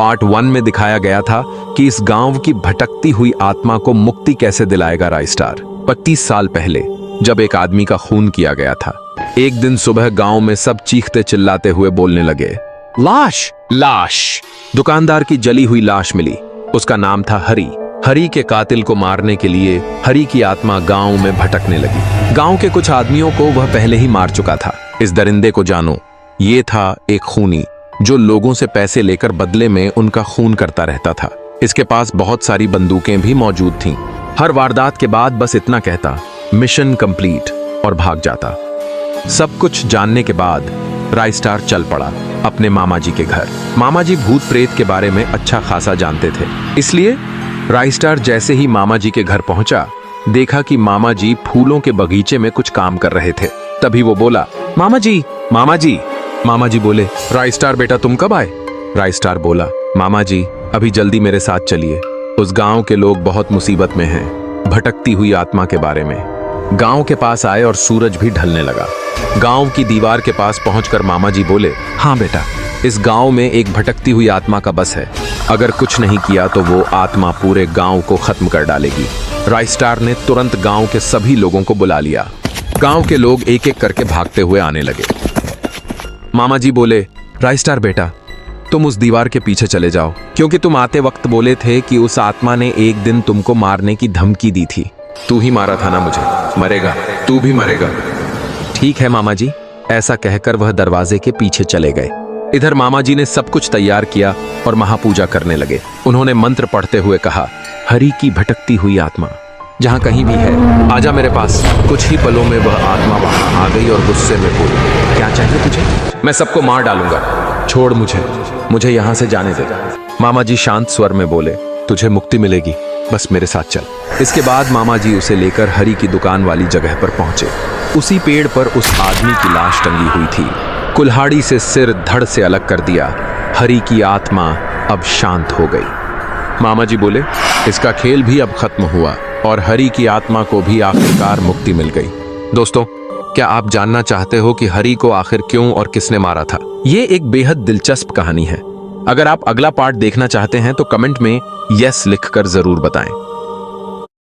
Part 1 में दिखाया गया था कि इस गांव की भटकती हुई आत्मा को मुक्ति कैसे दिलाएगा राइस्टार। 25 साल पहले जब एक आदमी का खून किया गया था, एक दिन सुबह गांव में सब चीखते चिल्लाते हुए बोलने लगे, लाश लाश। दुकानदार की जली हुई लाश मिली। उसका नाम था हरी। हरी के कातिल को मारने के लिए हरी की आत्मा गांव में भटकने लगी। गांव के कुछ आदमियों को वह पहले ही मार चुका था। इस दरिंदे को जानो, ये था एक खूनी जो लोगों से पैसे लेकर बदले में उनका खून करता रहता था। इसके पास बहुत सारी बंदूकें भी मौजूद थीं। हर वारदात के बाद बस इतना कहता, मिशन कंप्लीट, और भाग जाता। सब कुछ जानने के बाद राइस्टार चल पड़ा अपने मामा जी के घर। मामा जी भूत प्रेत के बारे में अच्छा खासा जानते थे, इसलिए राइस्टार जैसे ही मामा जी के घर पहुंचा, देखा कि मामा जी फूलों के बगीचे में कुछ काम कर रहे थे। तभी वो बोला, मामा जी मामा जी। मामा जी बोले, राइस्टार बेटा तुम कब आए? राइस्टार बोला, मामा जी अभी जल्दी मेरे साथ चलिए, उस गांव के लोग बहुत मुसीबत में हैं, भटकती हुई आत्मा के बारे में। गांव के पास आए और सूरज भी ढलने लगा। गांव की दीवार के पास पहुंचकर मामा जी बोले, हाँ बेटा, इस गांव में एक भटकती हुई आत्मा का बस है। अगर कुछ नहीं किया तो वो आत्मा पूरे गांव को खत्म कर डालेगी। राइस्टार ने तुरंत गांव के सभी लोगों को बुला लिया। गांव के लोग एक एक करके भागते हुए आने लगे। मामा जी बोले, राइस्टार बेटा तुम उस दीवार के पीछे चले जाओ, क्योंकि तुम आते वक्त बोले थे कि उस आत्मा ने एक दिन तुमको मारने की धमकी दी थी। तू ही मारा था ना मुझे, मरेगा, तू भी मरेगा। ठीक है मामा जी, ऐसा कहकर वह दरवाजे के पीछे चले गए। इधर मामा जी ने सब कुछ तैयार किया और महापूजा करने लगे। उन्होंने मंत्र पढ़ते हुए कहा, हरि की भटकती हुई आत्मा जहां कहीं भी है, आजा मेरे पास। कुछ ही पलों में वह आत्मा वहां आ गई और गुस्से में बोली, क्या चाहिए तुझे? मैं सबको मार डालूंगा, छोड़ मुझे यहां से जाने दे। मामा जी शांत स्वर में बोले, तुझे मुक्ति मिलेगी, बस मेरे साथ चल। इसके बाद मामा जी उसे लेकर हरि की दुकान वाली जगह पर पहुंचे। उसी पेड़ पर उस आदमी की लाश टंगी हुई थी। कुल्हाड़ी से सिर धड़ से अलग कर दिया। हरि की आत्मा अब शांत हो गई। मामा जी बोले, इसका खेल भी अब खत्म हुआ और हरि की आत्मा को भी आखिरकार मुक्ति मिल गई। दोस्तों, क्या आप जानना चाहते हो कि हरि को आखिर क्यों और किसने मारा था? ये एक बेहद दिलचस्प कहानी है। अगर आप अगला पार्ट देखना चाहते हैं तो कमेंट में यस लिखकर जरूर बताएं।